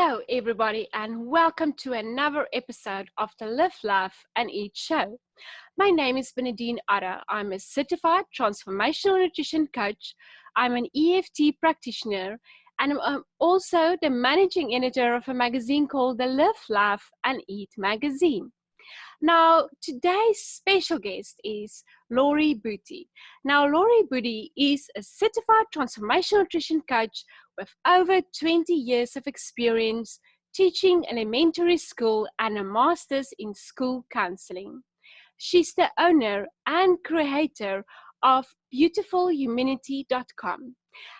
Hello, everybody, and welcome to another episode of the Live, Laugh, and Eat show. My name is Benedine Otter. I'm a certified transformational nutrition coach. I'm an EFT practitioner, and I'm also the managing editor of a magazine called the Live, Laugh, and Eat magazine. Now, today's special guest is Laurie Booty. Now, Laurie Booty is a certified transformational nutrition coach with over 20 years of experience teaching elementary school and a master's in school counseling. She's the owner and creator of beautifulhumanity.com.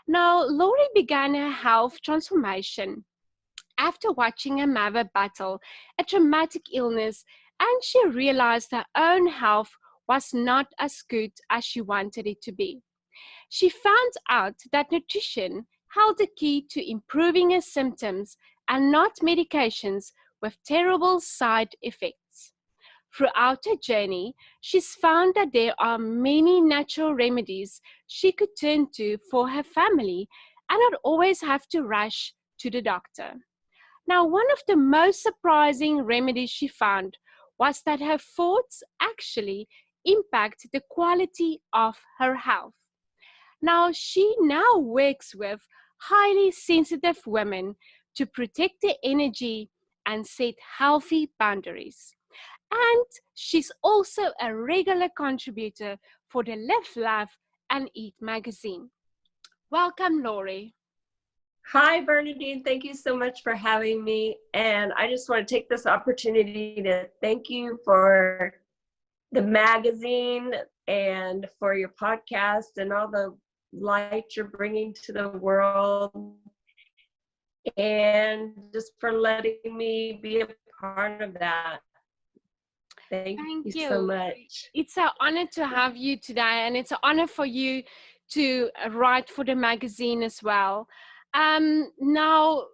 Now, Laurie began her health transformation after watching her mother battle a traumatic illness, and she realized her own health was not as good as she wanted it to be. She found out that nutrition held the key to improving her symptoms and not medications with terrible side effects. Throughout her journey, she's found that there are many natural remedies she could turn to for her family and not always have to rush to the doctor. Now, one of the most surprising remedies she found was that her thoughts actually impact the quality of her health. Now, she now works with highly sensitive women to protect their energy and set healthy boundaries. And she's also a regular contributor for the Live, Laugh, and Eat magazine. Welcome, Laurie. Hi, Bernadine. Thank you so much for having me. And I just want to take this opportunity to thank you for the magazine and for your podcast and all the light you're bringing to the world, and just for letting me be a part of that. Thank you so much. It's an honor to have you today, and it's an honor for you to write for the magazine as well. Now,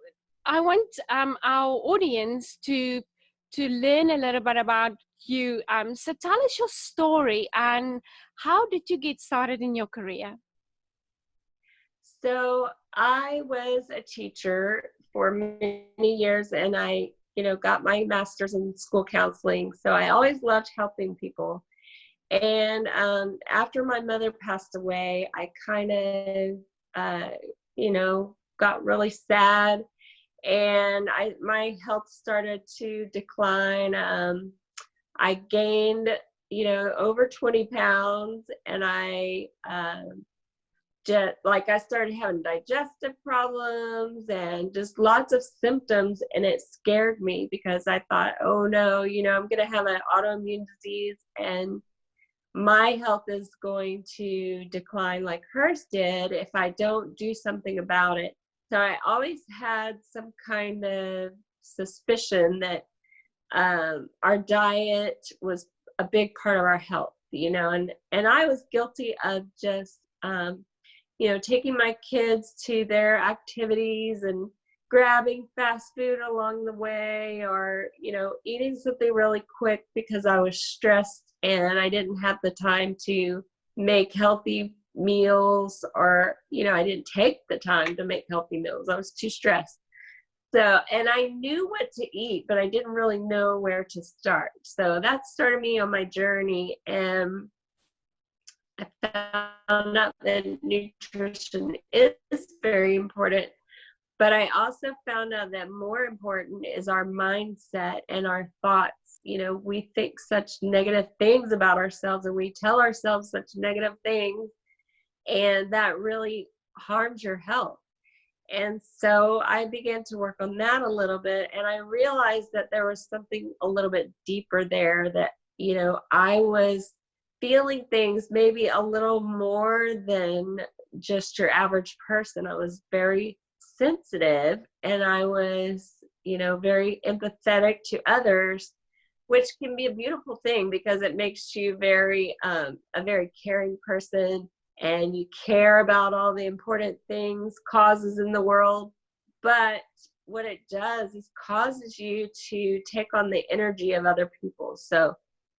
I want our audience to learn a little bit about you. So tell us your story and how did you get started in your career? So I was a teacher for many years, and I, got my master's in school counseling. So I always loved helping people. And after my mother passed away, I kind of, got really sad, and my health started to decline. I gained, over 20 pounds, and I started having digestive problems and just lots of symptoms, and it scared me because I thought, oh no, I'm going to have an autoimmune disease and my health is going to decline like hers did if I don't do something about it. So I always had some kind of suspicion that our diet was a big part of our health, and I was guilty of just, taking my kids to their activities and grabbing fast food along the way, or, eating something really quick because I was stressed and I didn't have the time to make healthy meals, or, I didn't take the time to make healthy meals. I was too stressed. So, and I knew what to eat, but I didn't really know where to start. So that started me on my journey, and I found out that nutrition is very important, but I also found out that more important is our mindset and our thoughts. We think such negative things about ourselves, and we tell ourselves such negative things, and that really harms your health. And so I began to work on that a little bit, and I realized that there was something a little bit deeper there, that, I was feeling things maybe a little more than just your average person. I was very sensitive, and I was, very empathetic to others, which can be a beautiful thing because it makes you a very caring person, and you care about all the important things, causes in the world. But what it does is causes you to take on the energy of other people. So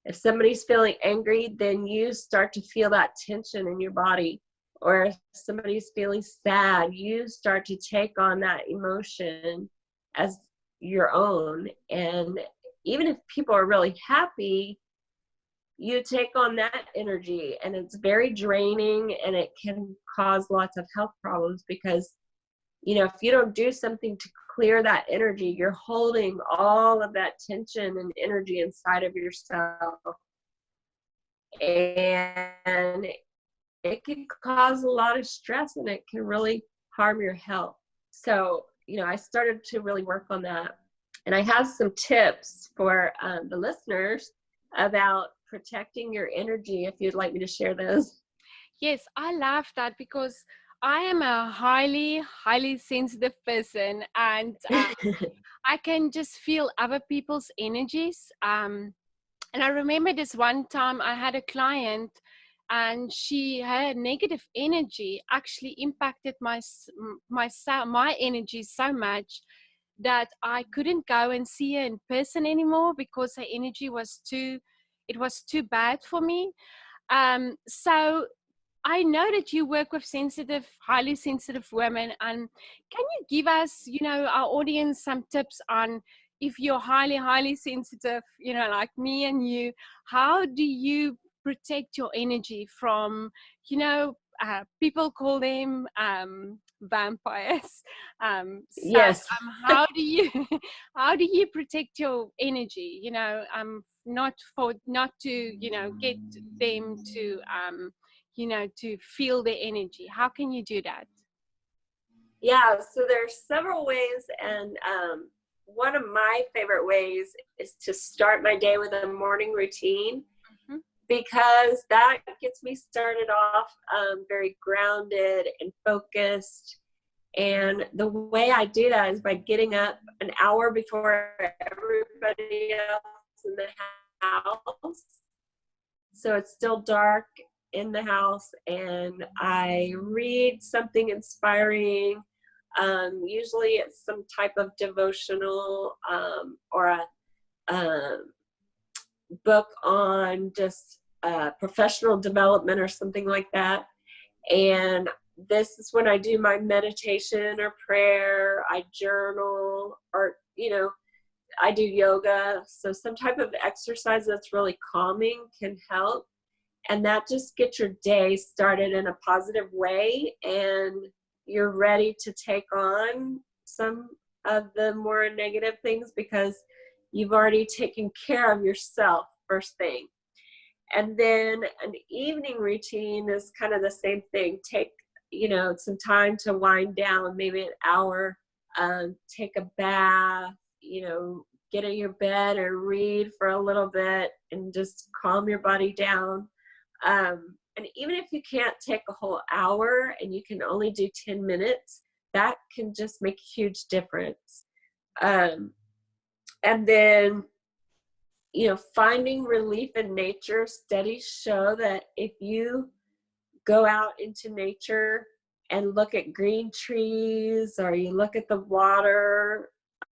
if somebody's feeling angry, then you start to feel that tension in your body. Or if somebody's feeling sad, you start to take on that emotion. as your own. And even if people are really happy, you take on that energy, and it's very draining, and it can cause lots of health problems because, you know, if you don't do something to clear that energy, you're holding all of that tension and energy inside of yourself, and it can cause a lot of stress, and it can really harm your health. So, you know, I started to really work on that. And I have some tips for the listeners about protecting your energy, if you'd like me to share those. Yes, I love that because I am a highly, highly sensitive person, and I can just feel other people's energies. And I remember this one time I had a client, and her negative energy actually impacted my energy so much that I couldn't go and see her in person anymore because her energy was too bad for me. So I know that you work with sensitive, highly sensitive women, and can you give us, our audience some tips on, if you're highly, highly sensitive, like me and you, how do you protect your energy from, people call them vampires. So Yes. how do you how do you protect your energy? Not to get them to feel the energy. How can you do that? Yeah, so there's several ways, and one of my favorite ways is to start my day with a morning routine, Hmm. because that gets me started off very grounded and focused. And the way I do that is by getting up an hour before everybody else in the house. So it's still dark in the house, and I read something inspiring. Usually it's some type of devotional, or a um, book on just professional development or something like that. And this is when I do my meditation or prayer. I journal, or, I do yoga. So some type of exercise that's really calming can help. And that just gets your day started in a positive way, and you're ready to take on some of the more negative things because you've already taken care of yourself first thing. And then an evening routine is kind of the same thing. Take, some time to wind down, maybe an hour, take a bath, get in your bed and read for a little bit and just calm your body down. And even if you can't take a whole hour and you can only do 10 minutes, that can just make a huge difference. Um, and then, finding relief in nature. Studies show that if you go out into nature and look at green trees, or you look at the water,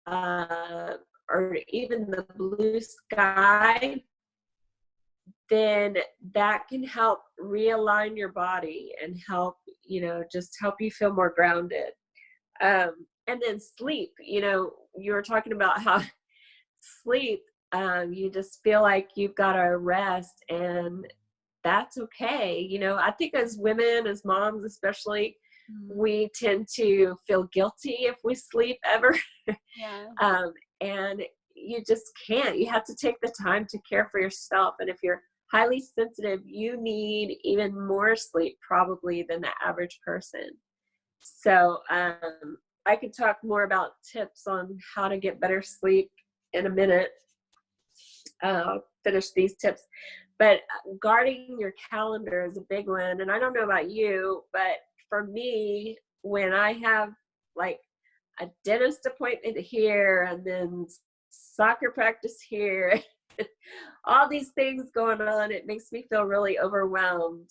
or even the blue sky, then that can help realign your body and help, just help you feel more grounded. And then sleep, you were talking about how sleep, you just feel like you've got to rest, and that's okay. I think as women, as moms especially, we tend to feel guilty if we sleep ever. Yeah. And you just can't. You have to take the time to care for yourself. And if you're highly sensitive, you need even more sleep probably than the average person. So I could talk more about tips on how to get better sleep in a minute. Finish these tips. But guarding your calendar is a big one. And I don't know about you, but for me, when I have like a dentist appointment here, and then soccer practice here, all these things going on, it makes me feel really overwhelmed.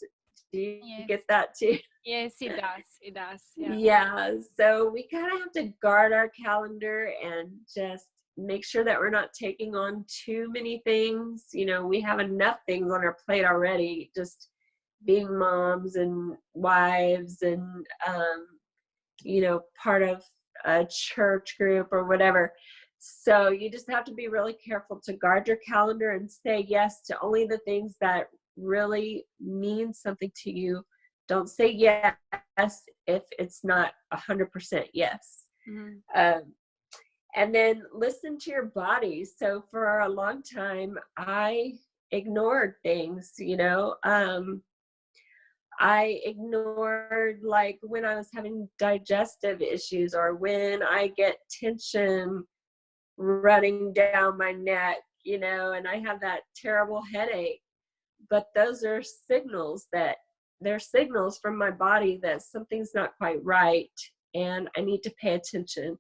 Do you Yes. get that too? Yes, it does. It does. Yeah. Yeah, so we kind of have to guard our calendar and just make sure that we're not taking on too many things. We have enough things on our plate already, just being moms and wives, and part of a church group or whatever. So you just have to be really careful to guard your calendar and say yes to only the things that really mean something to you. Don't say yes if it's not 100% yes. Mm. And then listen to your body. So for a long time, I ignored things, I ignored, like, when I was having digestive issues or when I get tension running down my neck, and I have that terrible headache. But those are signals that they're signals from my body that something's not quite right and I need to pay attention.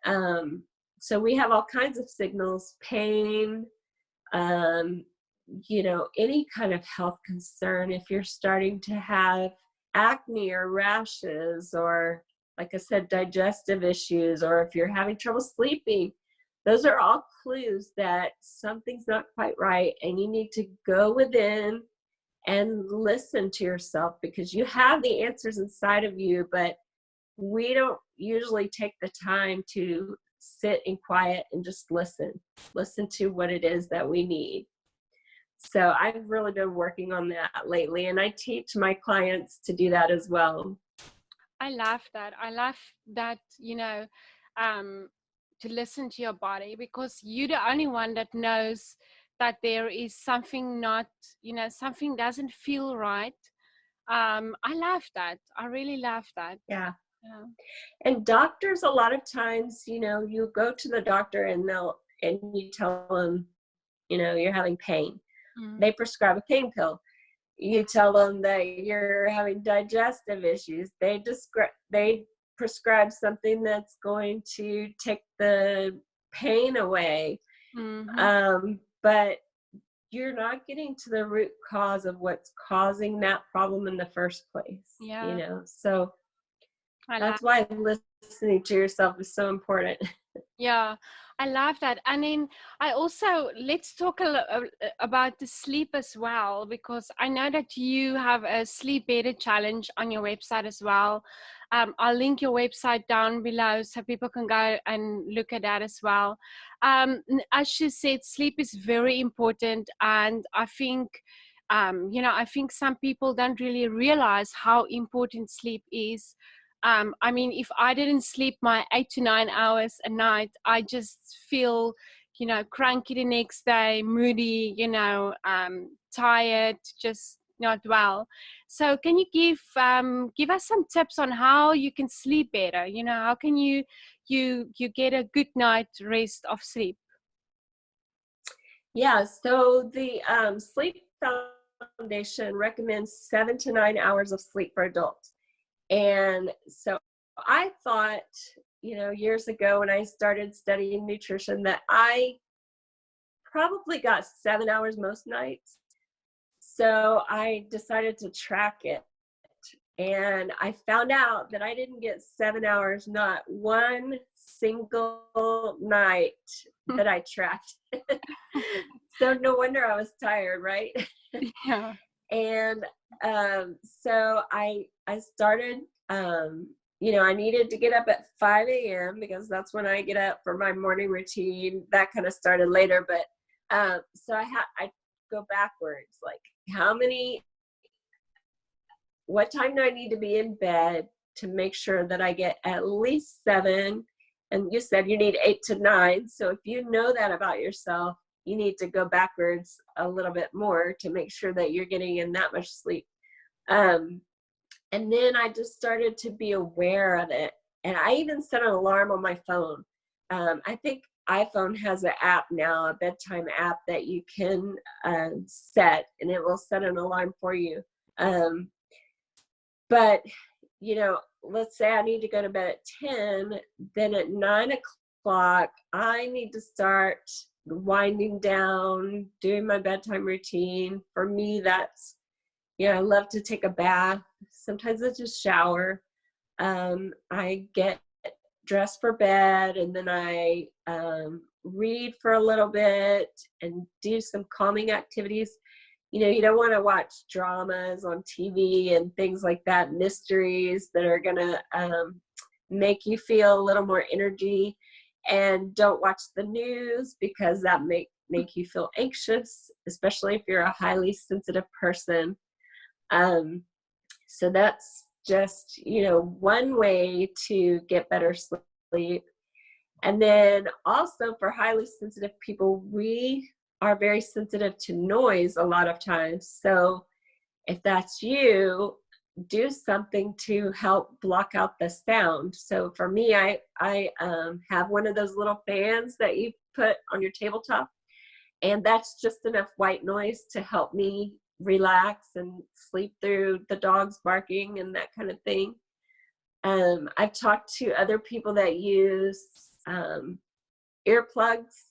Um, so we have all kinds of signals, pain, um, any kind of health concern. If you're starting to have acne or rashes, or like I said, digestive issues, or if you're having trouble sleeping, those are all clues that something's not quite right and you need to go within and listen to yourself, because you have the answers inside of you, but we don't usually take the time to sit in quiet and just listen to what it is that we need. So I've really been working on that lately, and I teach my clients to do that as well. I love that. I love that, um, to listen to your body, because you're the only one that knows that there is something not, something doesn't feel right. I love that. I really love that. Yeah. Yeah. And doctors, a lot of times, you go to the doctor and you tell them, you're having pain. Mm. They prescribe a pain pill. You tell them that you're having digestive issues. They prescribe something that's going to take the pain away. Mm-hmm. But you're not getting to the root cause of what's causing that problem in the first place, Yeah, So I love. that's why listening to yourself is so important. Yeah, I love that. And then I also, let's talk about the sleep as well, because I know that you have a sleep better challenge on your website as well. I'll link your website down below so people can go and look at that as well. As you said, sleep is very important. And I think, I think some people don't really realize how important sleep is. I mean, if I didn't sleep my 8 to 9 hours a night, I just feel, cranky the next day, moody, tired, just not well. So can you give us some tips on how you can sleep better? How can you get a good night rest of sleep? Yeah, so the Sleep Foundation recommends 7 to 9 hours of sleep for adults. And so I thought, years ago when I started studying nutrition, that I probably got 7 hours most nights. So I decided to track it. And I found out that I didn't get 7 hours, not one single night that I tracked. So no wonder I was tired, right? Yeah. And so I started, I needed to get up at 5 a.m. because that's when I get up for my morning routine. That kind of started later, but so I go backwards, like what time do I need to be in bed to make sure that I get at least 7? And you said you need 8 to 9. So if you know that about yourself, you need to go backwards a little bit more to make sure that you're getting in that much sleep. Um, and then I just started to be aware of it. And I even set an alarm on my phone. I think iPhone has an app now, a bedtime app that you can set, and it will set an alarm for you. But, let's say I need to go to bed at 10, then at 9 o'clock, I need to start winding down, doing my bedtime routine. For me, that's, I love to take a bath. Sometimes I just shower. I get dressed for bed, and then I read for a little bit and do some calming activities. You don't want to watch dramas on TV and things like that, mysteries that are going to make you feel a little more energy. And don't watch the news, because that make you feel anxious, especially if you're a highly sensitive person. So that's just, one way to get better sleep. And then also for highly sensitive people, we are very sensitive to noise a lot of times. So if that's you, do something to help block out the sound. So for me, I have one of those little fans that you put on your tabletop, and that's just enough white noise to help me relax and sleep through the dogs barking and that kind of thing. I've talked to other people that use earplugs.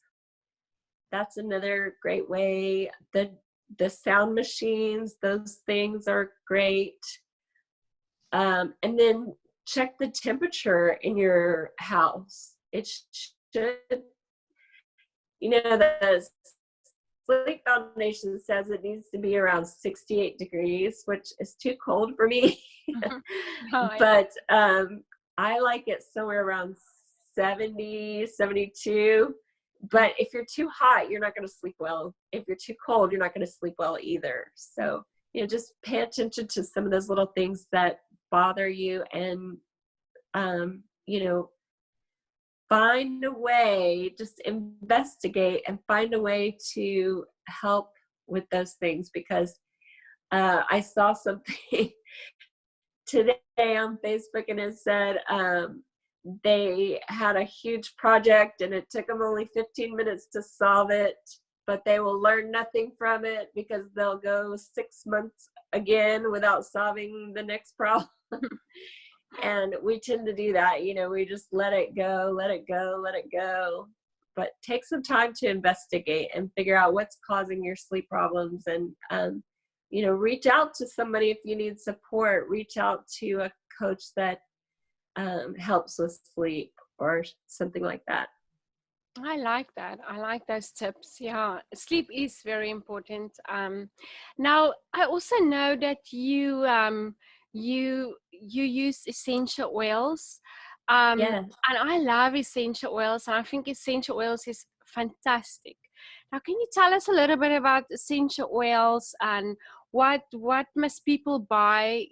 That's another great way. The sound machines, those things are great. And then check the temperature in your house. It should, the Sleep Foundation says it needs to be around 68 degrees, which is too cold for me. Oh, But I like it somewhere around 70, 72. But if you're too hot, you're not going to sleep well. If you're too cold, you're not going to sleep well either. So, just pay attention to some of those little things that bother you, and, find a way, just investigate and find a way to help with those things. Because I saw something today on Facebook, and it said they had a huge project and it took them only 15 minutes to solve it, but they will learn nothing from it because they'll go 6 months again without solving the next problem. And we tend to do that. We just let it go, let it go, let it go. But take some time to investigate and figure out what's causing your sleep problems. And, reach out to somebody if you need support. Reach out to a coach that helps with sleep or something like that. I like that. I like those tips. Yeah, sleep is very important. Now, I also know that you use essential oils, Yes. and I love essential oils, and I think essential oils is fantastic. Now, can you tell us a little bit about essential oils and what must people buy?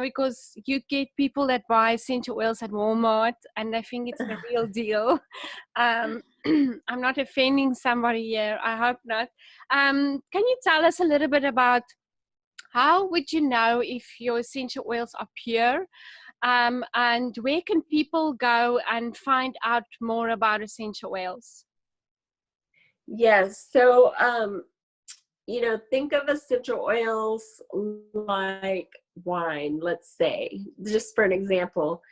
Because you get people that buy essential oils at Walmart and they think it's the real deal. Um, I'm not offending somebody here. I hope not. Can you tell us a little bit about how would you know if your essential oils are pure? And where can people go and find out more about essential oils? Yes. So, think of essential oils like wine, let's say, just for an example.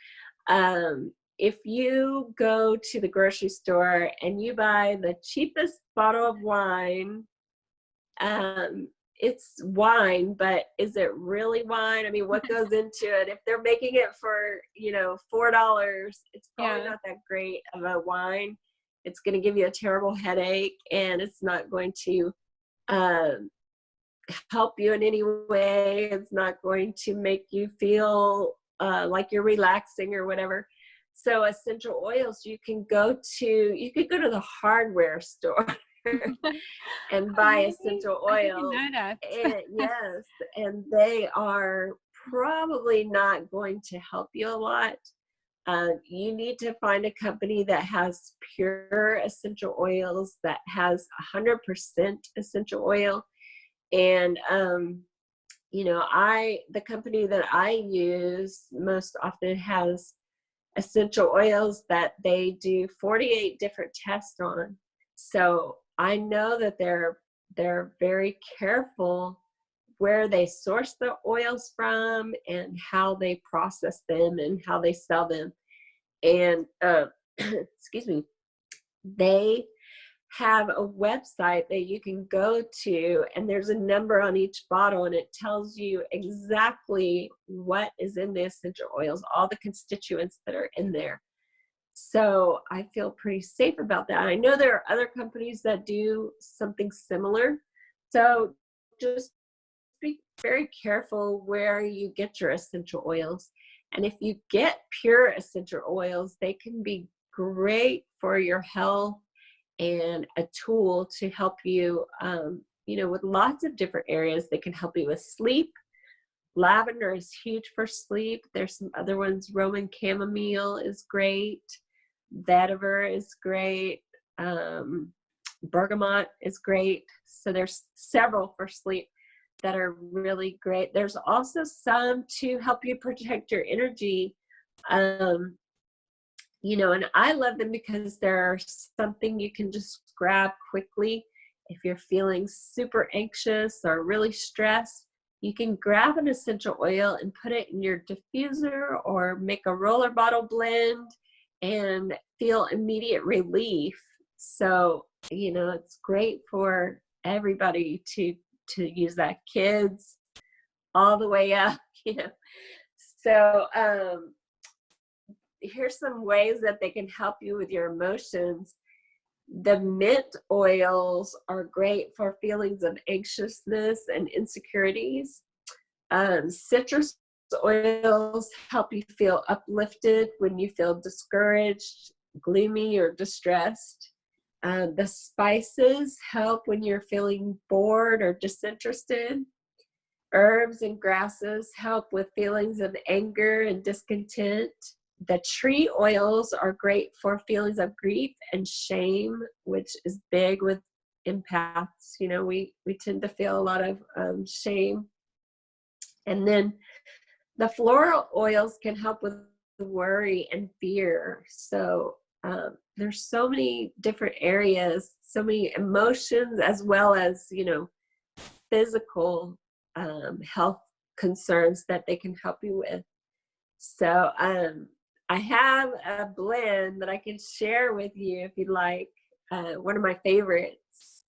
If you go to the grocery store and you buy the cheapest bottle of wine, it's wine, but is it really wine? I mean, what goes into it? If they're making it for, $4, it's probably Yeah. not that great of a wine. It's going to give you a terrible headache, and it's not going to um, help you in any way. It's not going to make you feel like you're relaxing or whatever. So essential oils, you could go to the hardware store and Oh, buy really? essential I didn't oils. know that. And yes, and they are probably not going to help you a lot. You need to find a company that has pure essential oils, that has 100% essential oil. And the company that I use most often has essential oils that they do 48 different tests on. So I know that they're very careful where they source the oils from and how they process them and how they sell them. And excuse me, they have a website that you can go to, and there's a number on each bottle, and it tells you exactly what is in the essential oils, all the constituents that are in there. So I feel pretty safe about that. I know there are other companies that do something similar. So just be very careful where you get your essential oils. And if you get pure essential oils, they can be great for your health and a tool to help you, with lots of different areas. They can help you with sleep. Lavender is huge for sleep. There's some other ones. Roman chamomile is great. Vetiver is great. Bergamot is great. So there's several for sleep that are really great. There's also some to help you protect your energy. And I love them because they're something you can just grab quickly. If you're feeling super anxious or really stressed, you can grab an essential oil and put it in your diffuser or make a roller bottle blend and feel immediate relief. So, it's great for everybody to use that, kids all the way up, So, here's some ways that they can help you with your emotions. The mint oils are great for feelings of anxiousness and insecurities. Citrus oils help you feel uplifted when you feel discouraged, gloomy, or distressed. The spices help when you're feeling bored or disinterested. Herbs and grasses help with feelings of anger and discontent. The tree oils are great for feelings of grief and shame, which is big with empaths. We tend to feel a lot of shame. And then the floral oils can help with worry and fear. So there's so many different areas, so many emotions, as well as, physical health concerns that they can help you with. So I have a blend that I can share with you if you'd like. One of my favorites.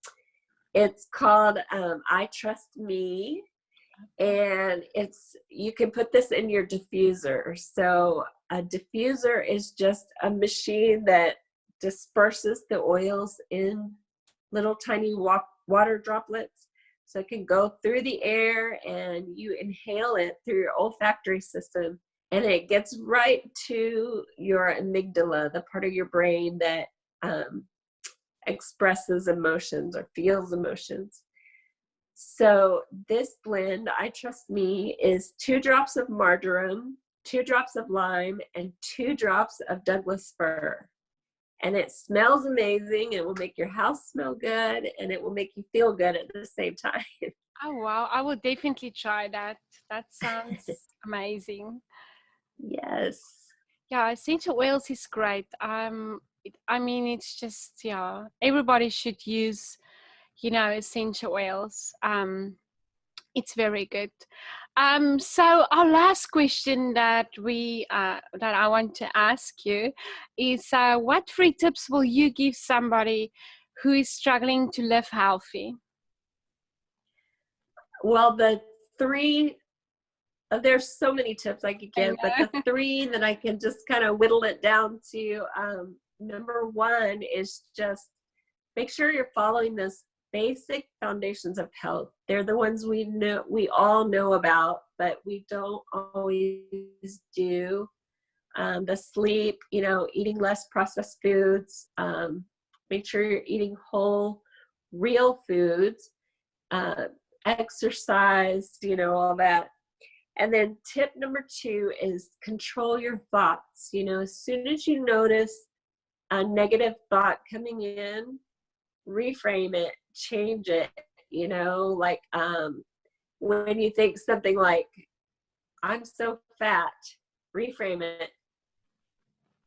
It's called I Trust Me. And you can put this in your diffuser. So a diffuser is just a machine that disperses the oils in little tiny water droplets. So it can go through the air and you inhale it through your olfactory system, and it gets right to your amygdala, the part of your brain that expresses emotions or feels emotions. So this blend, I Trust Me, is 2 drops of marjoram, 2 drops of lime, and 2 drops of Douglas fir. And it smells amazing. It will make your house smell good, and it will make you feel good at the same time. Oh, wow. I will definitely try that. That sounds amazing. Yes. Yeah, essential oils is great. It's just, yeah, everybody should use, essential oils. It's very good. So our last question that I want to ask you is, what 3 tips will you give somebody who is struggling to live healthy? Well, there's so many tips I could I give, but the 3 that I can just kind of whittle it down to, number 1 is just make sure you're following those basic foundations of health. They're the ones we all know about, but we don't always do. The sleep, eating less processed foods, make sure you're eating whole, real foods, exercise, all that. And then tip number 2 is control your thoughts. As soon as you notice a negative thought coming in, reframe it, change it, like when you think something like, I'm so fat, reframe it.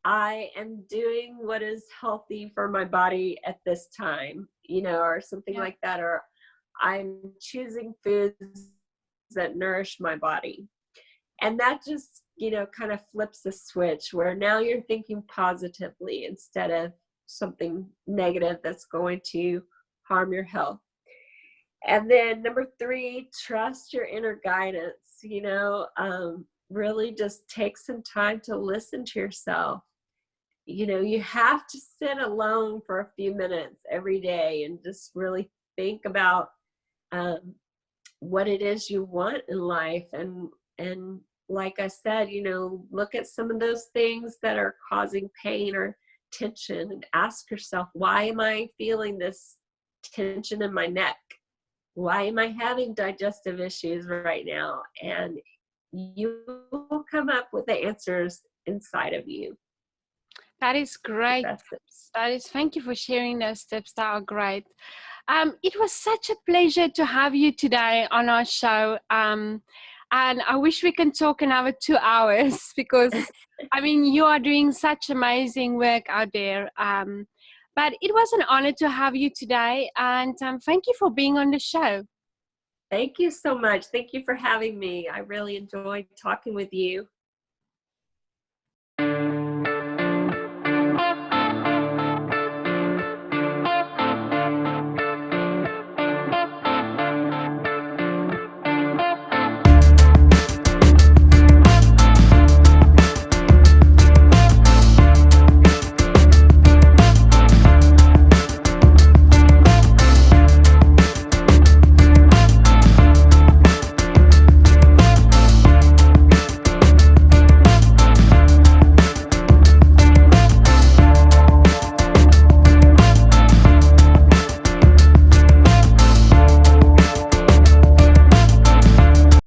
I am doing what is healthy for my body at this time, or something Yeah. like that, or I'm choosing foods that nourish my body. And that just, kind of flips the switch where now you're thinking positively instead of something negative that's going to harm your health. And then number 3, trust your inner guidance. Really just take some time to listen to yourself. You have to sit alone for a few minutes every day and just really think about what it is you want in life, and like I said, look at some of those things that are causing pain or tension and ask yourself, why am I feeling this tension in my neck? Why am I having digestive issues right now? And you will come up with the answers inside of you. That is great That's it. tips. Thank you for sharing those tips. That are great. It was such a pleasure to have you today on our show. And I wish we can talk another 2 hours because, I mean, you are doing such amazing work out there. But it was an honor to have you today. And thank you for being on the show. Thank you so much. Thank you for having me. I really enjoyed talking with you.